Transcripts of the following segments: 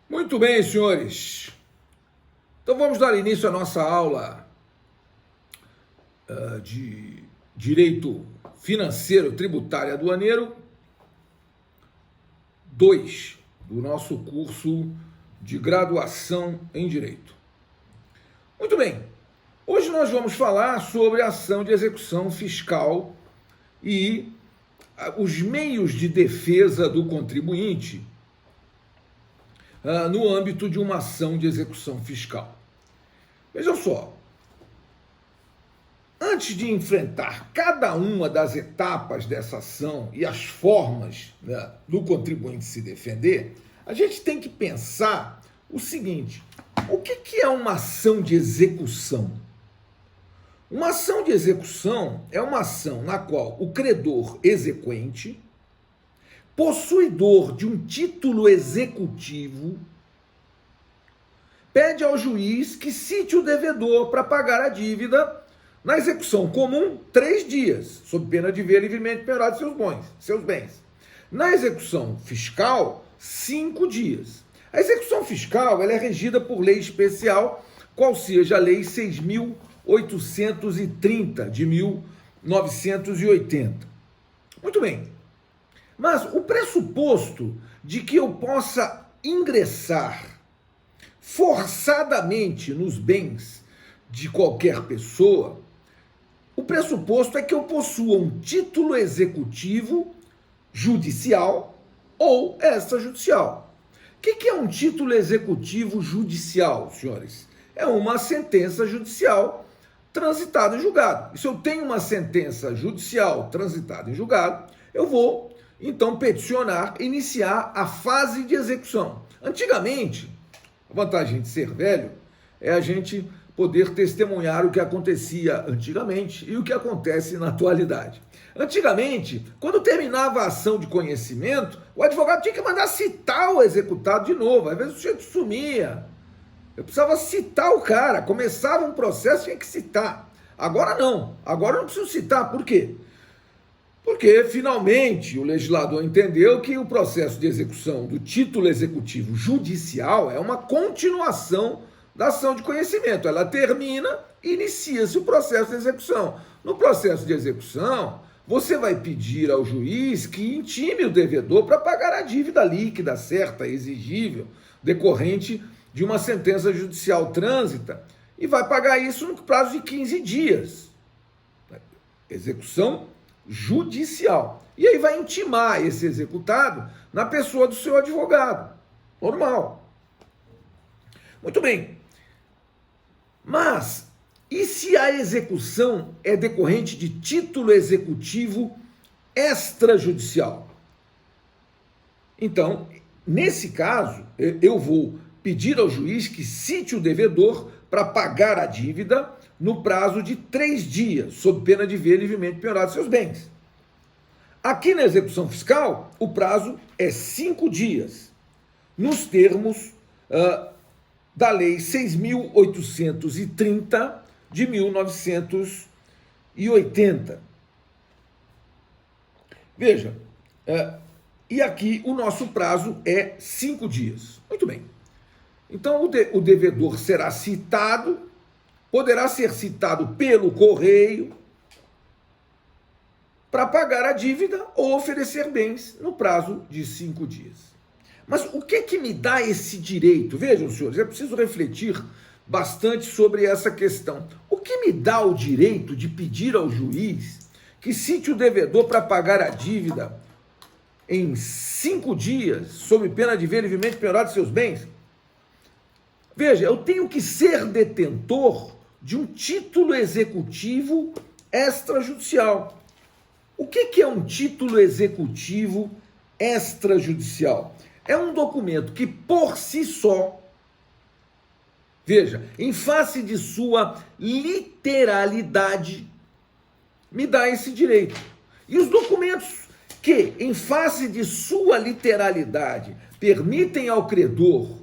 Muito bem, senhores. Então vamos dar início à nossa aula de Direito Financeiro, Tributário e Aduaneiro 2 do nosso curso de graduação em Direito. Muito bem. Hoje nós vamos falar sobre a ação de execução fiscal e os meios de defesa do contribuinte no âmbito de uma ação de execução fiscal. Vejam só, antes de enfrentar cada uma das etapas dessa ação e as formas, do contribuinte se defender, a gente tem que pensar o seguinte: o que é uma ação de execução? Uma ação de execução é uma ação na qual o credor exequente, possuidor de um título executivo, pede ao juiz que cite o devedor para pagar a dívida na execução comum 3 dias, sob pena de ver livremente penhorado seus bens. Na execução fiscal, 5 dias. A execução fiscal ela é regida por lei especial, qual seja a Lei 6.830 de 1980. Muito bem. Mas o pressuposto de que eu possa ingressar forçadamente nos bens de qualquer pessoa, o pressuposto é que eu possua um título executivo judicial ou extrajudicial. O que é um título executivo judicial, senhores? É uma sentença judicial transitada em julgado. E se eu tenho uma sentença judicial transitada em julgado, eu vou então peticionar, iniciar a fase de execução. Antigamente, a vantagem de ser velho é a gente poder testemunhar o que acontecia antigamente e o que acontece na atualidade. Antigamente, quando terminava a ação de conhecimento, o advogado tinha que mandar citar o executado de novo. Às vezes o sujeito sumia. Eu precisava citar o cara. Começava um processo, tinha que citar. Agora não. Agora eu não preciso citar. Por quê? Porque, finalmente, o legislador entendeu que o processo de execução do título executivo judicial é uma continuação da ação de conhecimento. Ela termina e inicia-se o processo de execução. No processo de execução, você vai pedir ao juiz que intime o devedor para pagar a dívida líquida, certa, exigível, decorrente de uma sentença judicial trânsita, e vai pagar isso no prazo de 15 dias. Execução judicial. E aí vai intimar esse executado na pessoa do seu advogado. Normal. Muito bem. Mas, e se a execução é decorrente de título executivo extrajudicial? Então, nesse caso, eu vou pedir ao juiz que cite o devedor para pagar a dívida no prazo de 3 dias, sob pena de ver livremente penhorado seus bens. Aqui na execução fiscal, o prazo é 5 dias, nos termos da Lei 6.830 de 1980. Veja, e aqui o nosso prazo é 5 dias. Muito bem. Então o devedor será citado, poderá ser citado pelo correio para pagar a dívida ou oferecer bens no prazo de 5 dias. Mas o que me dá esse direito? Vejam, senhores, é preciso refletir bastante sobre essa questão. O que me dá o direito de pedir ao juiz que cite o devedor para pagar a dívida em 5 dias, sob pena de ver livremente penhorado seus bens? Veja, eu tenho que ser detentor de um título executivo extrajudicial. O que é um título executivo extrajudicial? É um documento que, por si só, veja, em face de sua literalidade, me dá esse direito. E os documentos que, em face de sua literalidade, permitem ao credor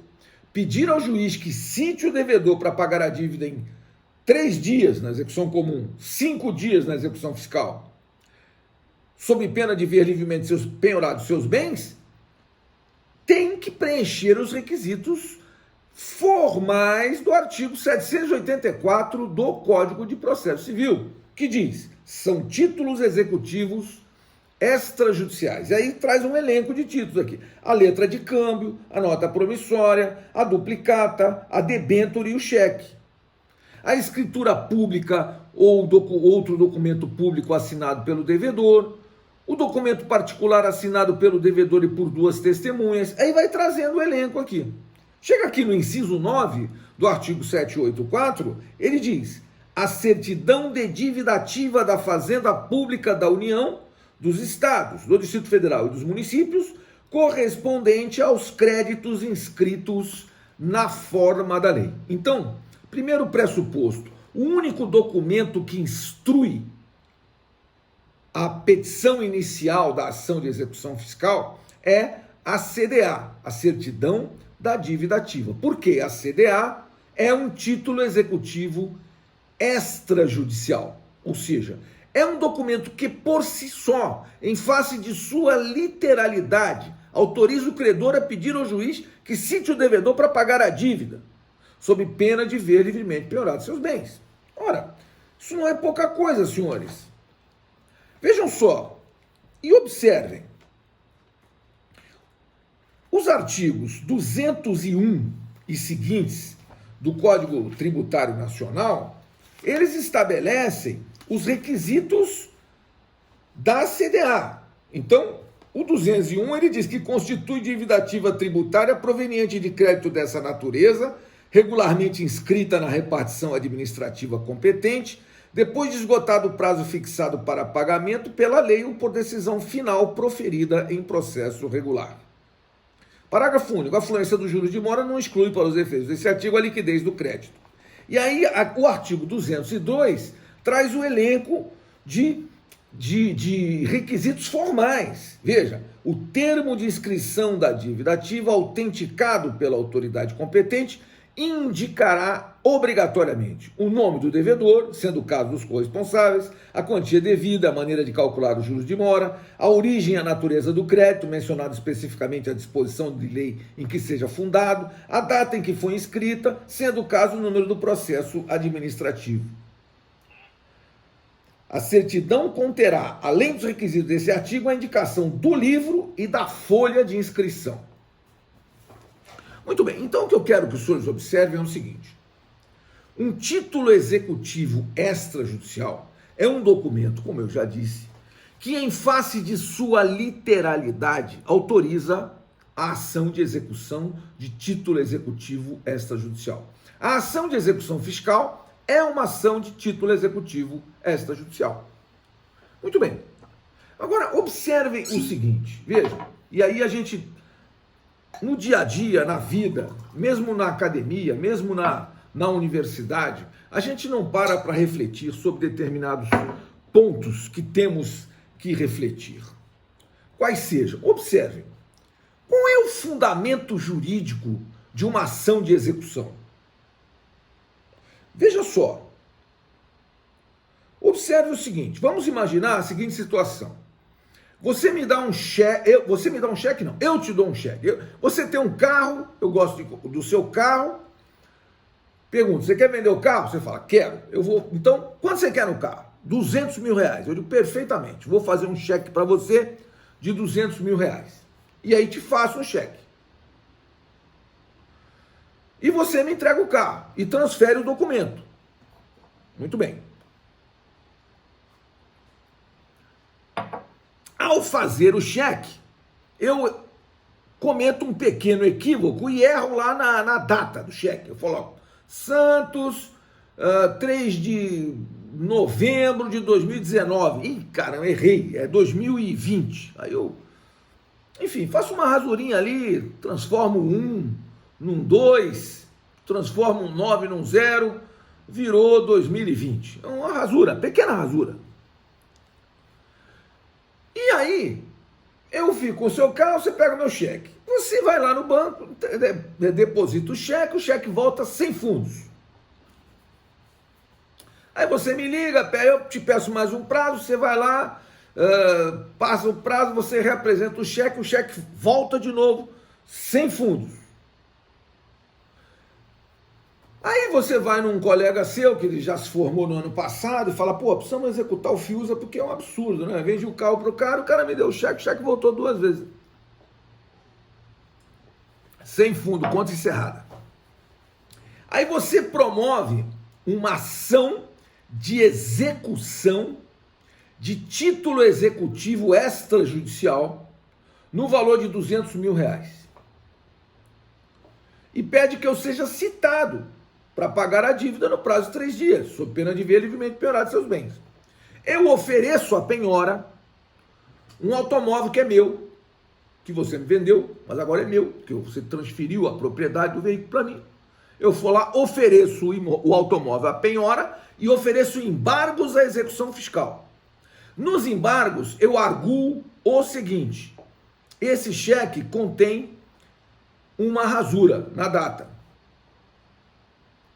pedir ao juiz que cite o devedor para pagar a dívida em 3 dias na execução comum, 5 dias na execução fiscal, sob pena de ver livremente penhorados seus bens, tem que preencher os requisitos formais do artigo 784 do Código de Processo Civil, que diz: são títulos executivos extrajudiciais. E aí traz um elenco de títulos aqui: a letra de câmbio, a nota promissória, a duplicata, a debênture e o cheque. A escritura pública ou outro documento público assinado pelo devedor, o documento particular assinado pelo devedor e por duas testemunhas. Aí vai trazendo o elenco aqui. Chega aqui no inciso 9 do artigo 784, ele diz: a certidão de dívida ativa da Fazenda Pública da União, dos Estados, do Distrito Federal e dos municípios, correspondente aos créditos inscritos na forma da lei. Então, primeiro pressuposto: o único documento que instrui a petição inicial da ação de execução fiscal é a CDA, a certidão da dívida ativa. Por quê? A CDA é um título executivo extrajudicial, ou seja, é um documento que por si só, em face de sua literalidade, autoriza o credor a pedir ao juiz que cite o devedor para pagar a dívida, sob pena de ver livremente penhorados seus bens. Ora, isso não é pouca coisa, senhores. Vejam só e observem. Os artigos 201 e seguintes do Código Tributário Nacional, eles estabelecem os requisitos da CDA. Então, o 201, ele diz que constitui dívida ativa tributária proveniente de crédito dessa natureza, regularmente inscrita na repartição administrativa competente, depois de esgotado o prazo fixado para pagamento pela lei ou por decisão final proferida em processo regular. Parágrafo único. A fluência dos juros de mora não exclui para os efeitos desse artigo a liquidez do crédito. E aí, o artigo 202 traz o elenco de requisitos formais. Veja, o termo de inscrição da dívida ativa autenticado pela autoridade competente indicará obrigatoriamente o nome do devedor, sendo o caso dos corresponsáveis, a quantia devida, a maneira de calcular os juros de mora, a origem e a natureza do crédito, mencionado especificamente a disposição de lei em que seja fundado, a data em que foi inscrita, sendo o caso o número do processo administrativo. A certidão conterá, além dos requisitos desse artigo, a indicação do livro e da folha de inscrição. Muito bem, então o que eu quero que os senhores observem é o seguinte: um título executivo extrajudicial é um documento, como eu já disse, que em face de sua literalidade autoriza a ação de execução de título executivo extrajudicial. A ação de execução fiscal é uma ação de título executivo extrajudicial. Muito bem. Agora, observem o seguinte, vejam, e aí a gente, no dia a dia, na vida, mesmo na academia, mesmo na universidade, a gente não para refletir sobre determinados pontos que temos que refletir. Quais sejam? Observem. Qual é o fundamento jurídico de uma ação de execução? Veja só. Observe o seguinte, vamos imaginar a seguinte situação. Você me dá um cheque, eu te dou um cheque. Você tem um carro, eu gosto do seu carro. Pergunto, você quer vender o carro? Você fala, quero. Eu vou. Então, quanto você quer no carro? 200 mil reais. Eu digo, perfeitamente. Vou fazer um cheque para você de 200 mil reais. E aí te faço um cheque. E você me entrega o carro e transfere o documento. Muito bem. Ao fazer o cheque, eu cometo um pequeno equívoco e erro lá na data do cheque. Eu falo, ó, Santos, 3 de novembro de 2019. Ih, cara, eu errei, é 2020. Aí eu, enfim, faço uma rasurinha ali, transformo um num 2, transformo um 9 num 0, virou 2020. É uma rasura, pequena rasura. E aí, eu fico com o seu carro, você pega o meu cheque. Você vai lá no banco, deposita o cheque volta sem fundos. Aí você me liga, eu te peço mais um prazo, você vai lá, passa o prazo, você reapresenta o cheque volta de novo sem fundos. Aí você vai num colega seu, que ele já se formou no ano passado, e fala, pô, precisamos executar o FIUSA porque é um absurdo, né? Vendi o carro pro cara, o cara me deu o cheque voltou 2 vezes. Sem fundo, conta encerrada. Aí você promove uma ação de execução de título executivo extrajudicial no valor de R$200 mil. E pede que eu seja citado para pagar a dívida no prazo de 3 dias, sob pena de ver livremente penhorado seus bens. Eu ofereço a penhora um automóvel que é meu, que você me vendeu, mas agora é meu, porque você transferiu a propriedade do veículo para mim. Eu vou lá, ofereço o automóvel à penhora e ofereço embargos à execução fiscal. Nos embargos, eu arguo o seguinte: esse cheque contém uma rasura na data.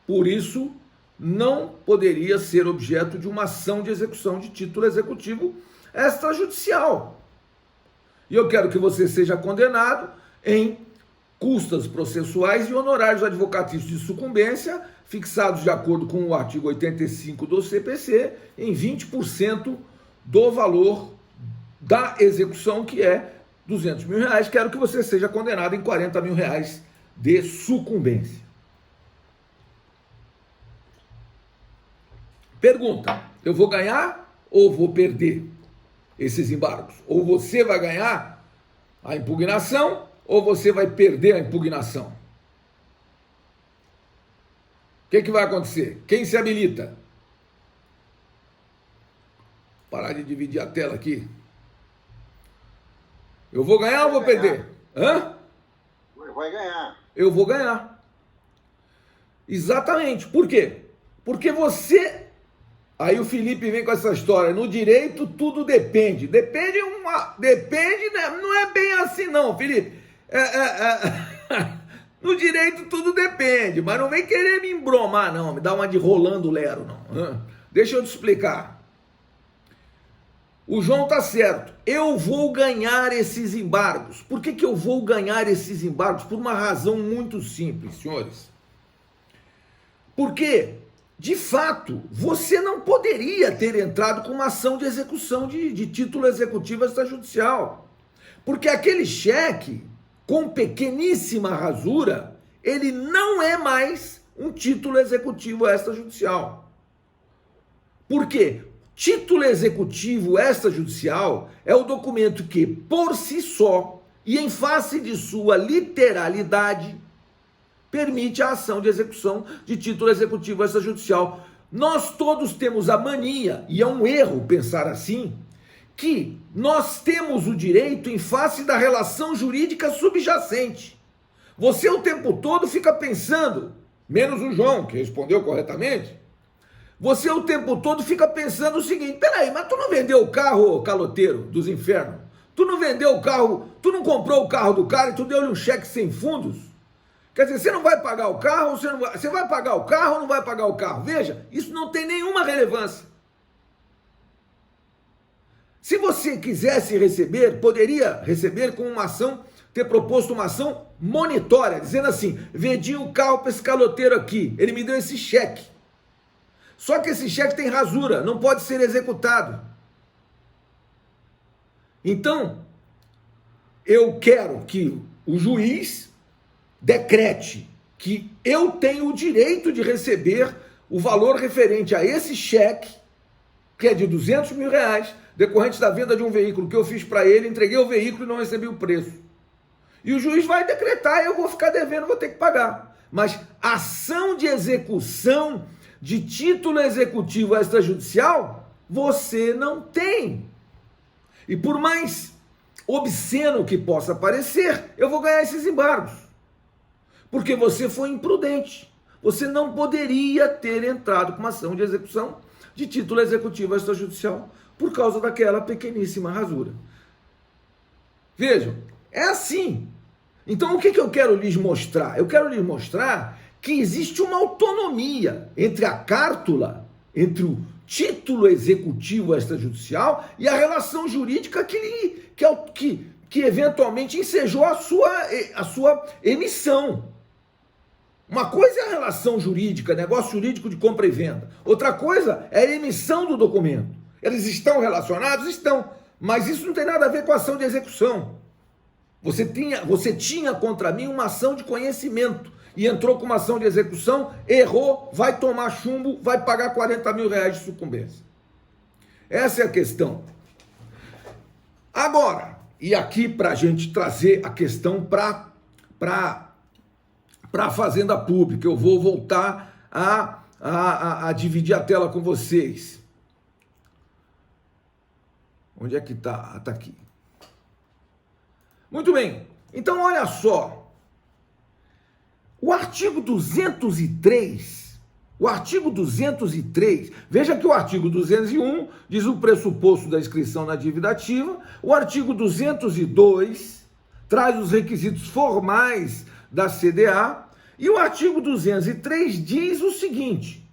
Por isso, não poderia ser objeto de uma ação de execução de título executivo extrajudicial. E eu quero que você seja condenado em custas processuais e honorários advocatícios de sucumbência, fixados de acordo com o artigo 85 do CPC, em 20% do valor da execução, que é R$200 mil. Quero que você seja condenado em R$40 mil de sucumbência. Pergunta: eu vou ganhar ou vou perder esses embargos? Ou você vai ganhar a impugnação ou você vai perder a impugnação? O que vai acontecer? Quem se habilita? Parar de dividir a tela aqui. Eu vou ganhar ou vou perder? Hã? Vai ganhar. Eu vou ganhar. Exatamente. Por quê? Porque você... Aí o Felipe vem com essa história, no direito tudo depende. Depende, né? Não é bem assim não, Felipe. No direito tudo depende, mas não vem querer me embromar não, me dar uma de Rolando Lero não. Deixa eu te explicar. O João tá certo, eu vou ganhar esses embargos. Por que eu vou ganhar esses embargos? Por uma razão muito simples, senhores. Porque, de fato, você não poderia ter entrado com uma ação de execução de título executivo extrajudicial. Porque aquele cheque, com pequeníssima rasura, ele não é mais um título executivo extrajudicial. Por quê? Título executivo extrajudicial é o documento que, por si só, e em face de sua literalidade, permite a ação de execução de título executivo extrajudicial. Nós todos temos a mania, e é um erro pensar assim, que nós temos o direito em face da relação jurídica subjacente. Você o tempo todo fica pensando, menos o João, que respondeu corretamente, você o tempo todo fica pensando o seguinte: peraí, mas tu não vendeu o carro, caloteiro dos infernos? Tu não vendeu o carro, tu não comprou o carro do cara e tu deu-lhe um cheque sem fundos? Quer dizer, você não vai pagar o carro, você vai pagar o carro ou não vai pagar o carro? Veja, isso não tem nenhuma relevância. Se você quisesse receber, poderia receber com uma ação, ter proposto uma ação monitória, dizendo assim: vendi o carro para esse caloteiro aqui, ele me deu esse cheque. Só que esse cheque tem rasura, não pode ser executado. Então, eu quero que o juiz decrete que eu tenho o direito de receber o valor referente a esse cheque, que é de R$200 mil, decorrente da venda de um veículo que eu fiz para ele, entreguei o veículo e não recebi o preço. E o juiz vai decretar, eu vou ficar devendo, vou ter que pagar. Mas ação de execução de título executivo extrajudicial, você não tem. E por mais obsceno que possa parecer, eu vou ganhar esses embargos. Porque você foi imprudente. Você não poderia ter entrado com uma ação de execução de título executivo extrajudicial por causa daquela pequeníssima rasura. Vejam, é assim. Então o que eu quero lhes mostrar? Eu quero lhes mostrar que existe uma autonomia entre a cártula, entre o título executivo extrajudicial e a relação jurídica que que eventualmente ensejou a sua emissão. Uma coisa é a relação jurídica, negócio jurídico de compra e venda. Outra coisa é a emissão do documento. Eles estão relacionados? Estão. Mas isso não tem nada a ver com a ação de execução. Você tinha contra mim uma ação de conhecimento e entrou com uma ação de execução, errou, vai tomar chumbo, vai pagar 40 mil reais de sucumbência. Essa é a questão. Agora, e aqui para a gente trazer a questão para a Fazenda Pública, eu vou voltar a dividir a tela com vocês. Onde é que está? Ah, está aqui. Muito bem, então olha só, o artigo 203, veja que o artigo 201 diz o pressuposto da inscrição na dívida ativa, o artigo 202 traz os requisitos formais da CDA, e o artigo 203 diz o seguinte: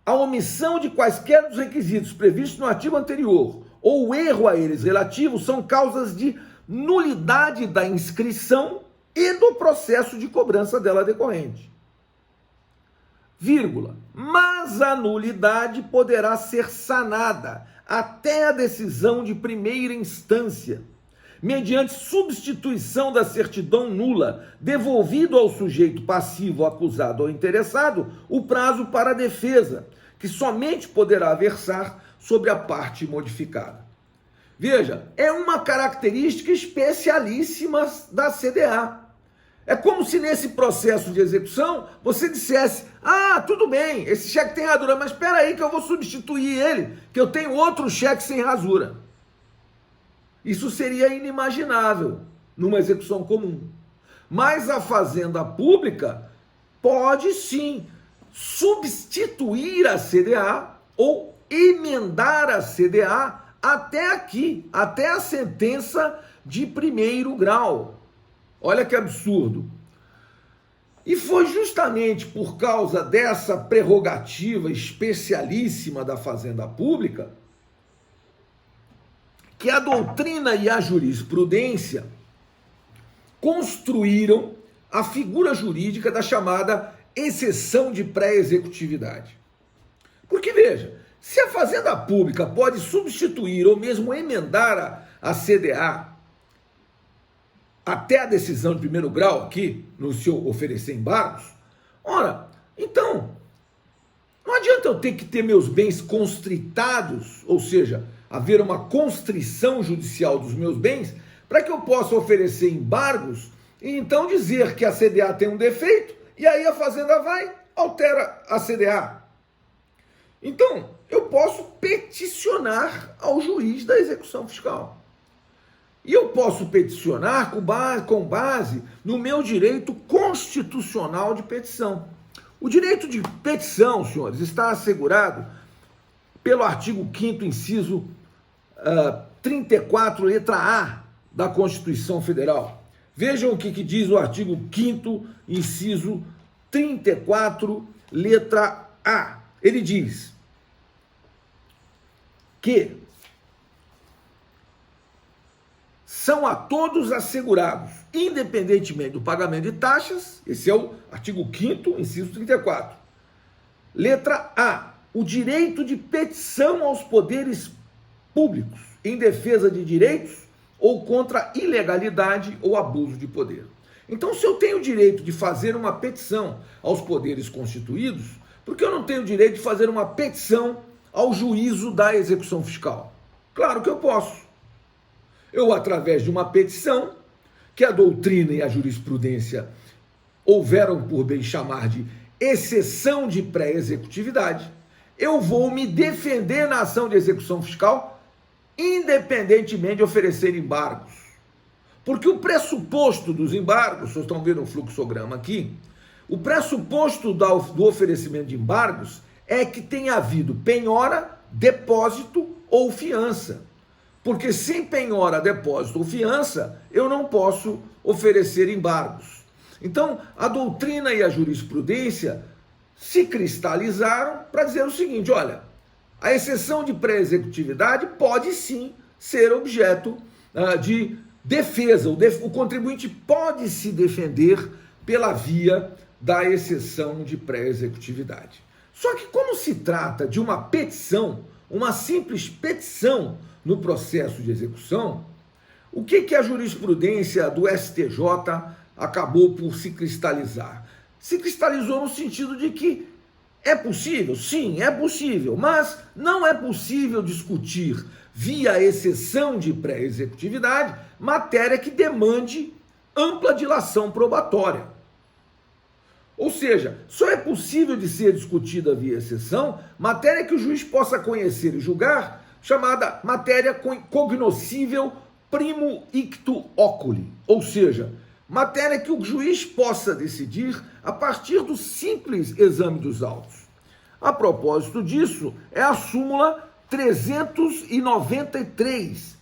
a omissão de quaisquer dos requisitos previstos no artigo anterior ou o erro a eles relativos são causas de nulidade da inscrição e do processo de cobrança dela decorrente. Vírgula. Mas a nulidade poderá ser sanada até a decisão de primeira instância, mediante substituição da certidão nula, devolvido ao sujeito passivo, acusado ou interessado, o prazo para a defesa, que somente poderá versar sobre a parte modificada. Veja, é uma característica especialíssima da CDA. É como se nesse processo de execução você dissesse: ah, tudo bem, esse cheque tem rasura, mas espera aí que eu vou substituir ele, que eu tenho outro cheque sem rasura. Isso seria inimaginável numa execução comum. Mas a Fazenda Pública pode sim substituir a CDA ou emendar a CDA até aqui, até a sentença de primeiro grau. Olha que absurdo. E foi justamente por causa dessa prerrogativa especialíssima da Fazenda Pública que a doutrina e a jurisprudência construíram a figura jurídica da chamada exceção de pré-executividade. Porque, veja, se a Fazenda Pública pode substituir ou mesmo emendar a CDA até a decisão de primeiro grau aqui, no seu oferecer embargos, ora, então, não adianta eu ter que ter meus bens constritados, ou seja, haver uma constrição judicial dos meus bens, para que eu possa oferecer embargos e então dizer que a CDA tem um defeito, e aí a Fazenda vai, altera a CDA. Então, eu posso peticionar ao juiz da execução fiscal. E eu posso peticionar com base no meu direito constitucional de petição. O direito de petição, senhores, está assegurado pelo artigo 5º, inciso 34, letra A da Constituição Federal. Vejam o que diz o artigo 5º, inciso 34, letra A. Ele diz que são a todos assegurados, independentemente do pagamento de taxas, esse é o artigo 5º, inciso 34. Letra A, o direito de petição aos poderes públicos em defesa de direitos ou contra ilegalidade ou abuso de poder. Então, se eu tenho o direito de fazer uma petição aos poderes constituídos, por que eu não tenho o direito de fazer uma petição ao juízo da execução fiscal? Claro que eu posso. Eu, através de uma petição, que a doutrina e a jurisprudência houveram por bem chamar de exceção de pré-executividade, eu vou me defender na ação de execução fiscal, independentemente de oferecer embargos. Porque o pressuposto dos embargos, vocês estão vendo um fluxograma aqui, o pressuposto do oferecimento de embargos é que tenha havido penhora, depósito ou fiança. Porque sem penhora, depósito ou fiança, eu não posso oferecer embargos. Então, a doutrina e a jurisprudência se cristalizaram para dizer o seguinte: olha, a exceção de pré-executividade pode sim ser objeto de defesa, o contribuinte pode se defender pela via da exceção de pré-executividade. Só que como se trata de uma petição, uma simples petição no processo de execução, o que a jurisprudência do STJ acabou por se cristalizar? Se cristalizou no sentido de que é possível? Sim, é possível, mas não é possível discutir via exceção de pré-executividade matéria que demande ampla dilação probatória. Ou seja, só é possível de ser discutida via exceção matéria que o juiz possa conhecer e julgar, chamada matéria cognoscível primo ictu oculi, ou seja, matéria que o juiz possa decidir a partir do simples exame dos autos. A propósito disso, é a súmula 393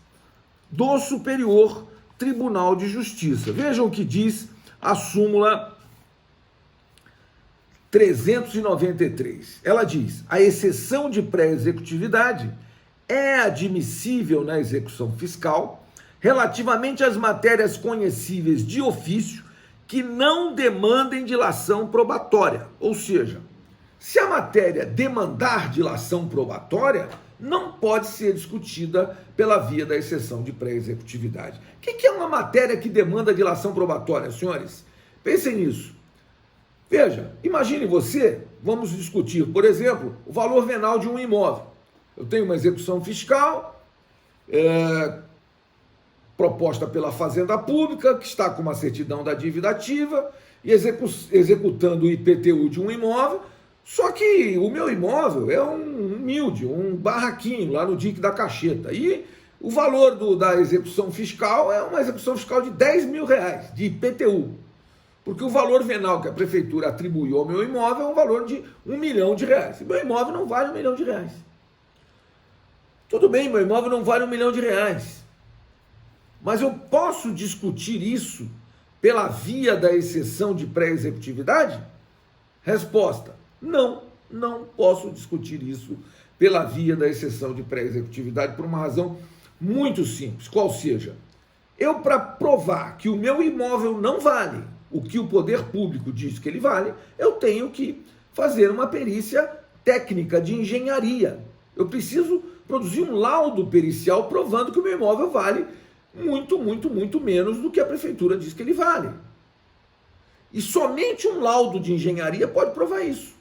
do Superior Tribunal de Justiça. Vejam o que diz a súmula 393. Ela diz: a exceção de pré-executividade é admissível na execução fiscal relativamente às matérias conhecíveis de ofício que não demandem dilação probatória. Ou seja, se a matéria demandar dilação probatória, não pode ser discutida pela via da exceção de pré-executividade. O que é uma matéria que demanda dilação probatória, senhores? Pensem nisso. Veja, imagine você, vamos discutir, por exemplo, o valor venal de um imóvel. Eu tenho uma execução fiscal, proposta pela Fazenda Pública, que está com uma certidão da dívida ativa e executando o IPTU de um imóvel, só que o meu imóvel é um humilde, um barraquinho lá no dique da Cacheta. E o valor da execução fiscal é uma execução fiscal de R$10.000 de IPTU. Porque o valor venal que a prefeitura atribuiu ao meu imóvel é um valor de R$1 milhão. E meu imóvel não vale R$1 milhão. Tudo bem, meu imóvel não vale R$1 milhão. Mas eu posso discutir isso pela via da exceção de pré-executividade? Resposta: não posso discutir isso pela via da exceção de pré-executividade por uma razão muito simples. Qual seja, eu, para provar que o meu imóvel não vale o que o poder público diz que ele vale, eu tenho que fazer uma perícia técnica de engenharia. Eu preciso produzir um laudo pericial provando que o meu imóvel vale muito menos do que a prefeitura diz que ele vale. E somente um laudo de engenharia pode provar isso.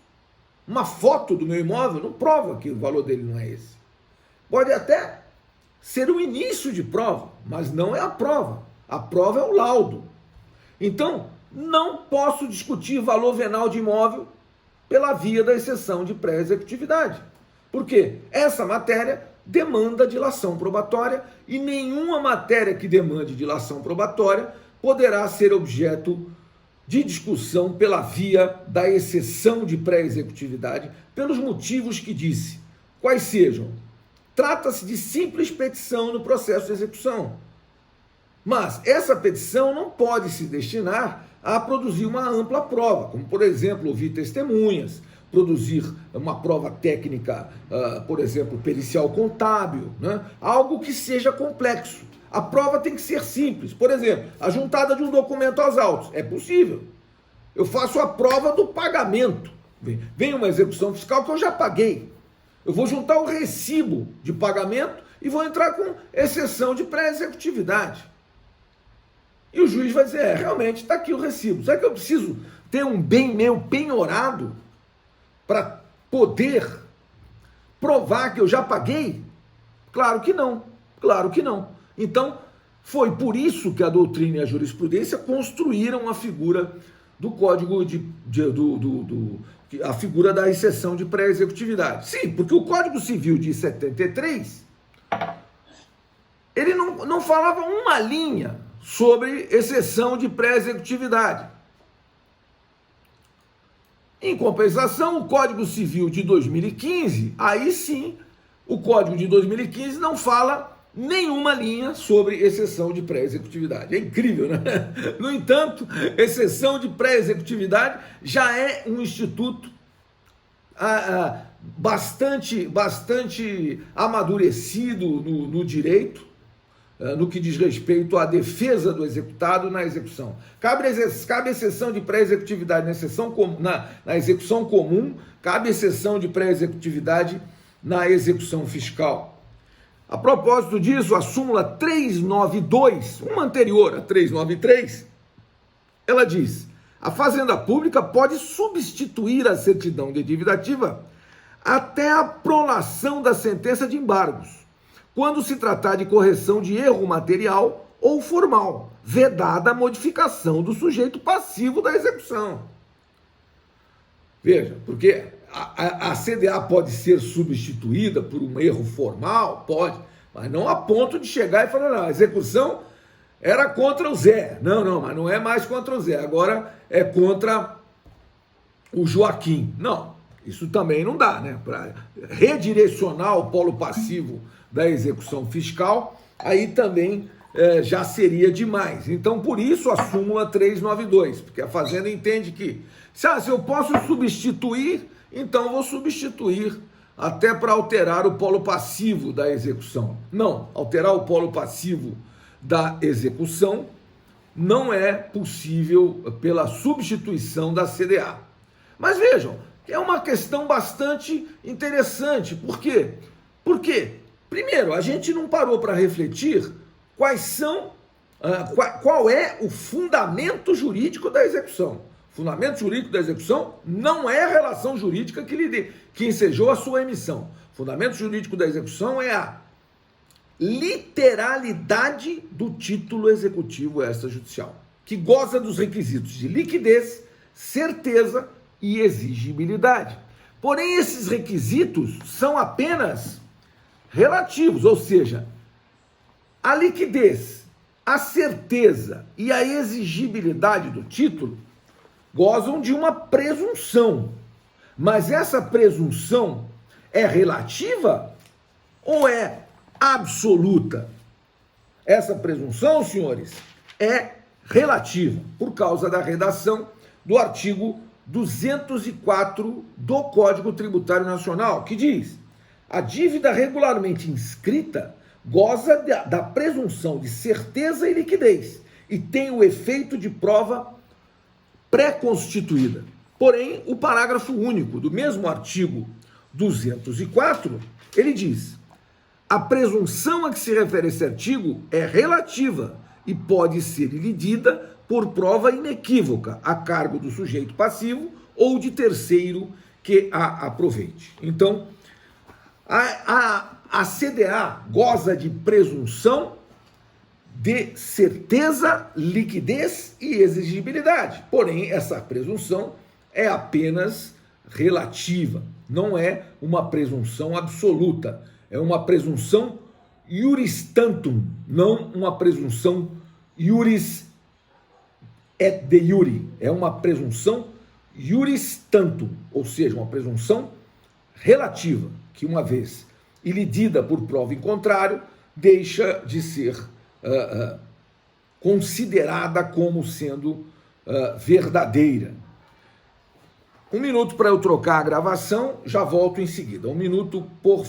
Uma foto do meu imóvel não prova que o valor dele não é esse. Pode até ser o início de prova, mas não é a prova. A prova é o laudo. Então, não posso discutir valor venal de imóvel pela via da exceção de pré-executividade. Por quê? Essa matéria demanda dilação probatória e nenhuma matéria que demande dilação probatória poderá ser objeto de discussão pela via da exceção de pré-executividade, pelos motivos que disse. Quais sejam? Trata-se de simples petição no processo de execução. Mas essa petição não pode se destinar a produzir uma ampla prova, como, por exemplo, ouvir testemunhas, produzir uma prova técnica, por exemplo, pericial contábil, né? Algo que seja complexo. A prova tem que ser simples. Por exemplo, a juntada de um documento aos autos. É possível. Eu faço a prova do pagamento. Vem uma execução fiscal que eu já paguei. Eu vou juntar o recibo de pagamento e vou entrar com exceção de pré-executividade. E o juiz vai dizer, realmente, está aqui o recibo. Será que eu preciso ter um bem meu penhorado para poder provar que eu já paguei? Claro que não. Então, foi por isso que a doutrina e a jurisprudência construíram a figura do Código a figura da exceção de pré-executividade. Sim, porque o Código Civil de 73, ele não falava uma linha sobre exceção de pré-executividade. Em compensação, o Código Civil de 2015, aí sim, o Código de 2015 não fala nenhuma linha sobre exceção de pré-executividade. É incrível, né? No entanto, exceção de pré-executividade já é um instituto bastante amadurecido no direito, no que diz respeito à defesa do executado na execução. Cabe exceção de pré-executividade na execução comum, cabe exceção de pré-executividade na execução fiscal. A propósito disso, a súmula 392, uma anterior a 393, ela diz: a Fazenda Pública pode substituir a certidão de dívida ativa até a prolação da sentença de embargos, quando se tratar de correção de erro material ou formal, vedada a modificação do sujeito passivo da execução. Veja, porque a CDA pode ser substituída por um erro formal, pode, mas não a ponto de chegar e falar, não, a execução era contra o Zé. Não, mas não é mais contra o Zé, agora é contra o Joaquim. Não, isso também não dá, né? Para redirecionar o polo passivo da execução fiscal, aí também já seria demais. Então, por isso a súmula 392, porque a Fazenda entende que se eu posso substituir, então vou substituir até para alterar o polo passivo da execução. Não, alterar o polo passivo da execução não é possível pela substituição da CDA. Mas vejam, é uma questão bastante interessante. Por quê? Porque, primeiro, a gente não parou para refletir qual é o fundamento jurídico da execução. O fundamento jurídico da execução não é a relação jurídica que ensejou a sua emissão. O fundamento jurídico da execução é a literalidade do título executivo extrajudicial, que goza dos requisitos de liquidez, certeza e exigibilidade. Porém, esses requisitos são apenas relativos, ou seja, a liquidez, a certeza e a exigibilidade do título gozam de uma presunção. Mas essa presunção é relativa ou é absoluta? Essa presunção, senhores, é relativa, por causa da redação do artigo 204 do Código Tributário Nacional, que diz: a dívida regularmente inscrita goza da presunção de certeza e liquidez e tem o efeito de prova pré-constituída. Porém, o parágrafo único do mesmo artigo 204, ele diz: a presunção a que se refere esse artigo é relativa e pode ser ilidida por prova inequívoca a cargo do sujeito passivo ou de terceiro que a aproveite. Então, a CDA goza de presunção de certeza, liquidez e exigibilidade. Porém, essa presunção é apenas relativa, não é uma presunção absoluta. É uma presunção iuris tantum, não uma presunção iuris et de iure. É uma presunção iuris tantum, ou seja, uma presunção relativa, que uma vez ilidida por prova em contrário, deixa de ser considerada como sendo verdadeira. 1 minuto para eu trocar a gravação, já volto em seguida. 1 minuto, por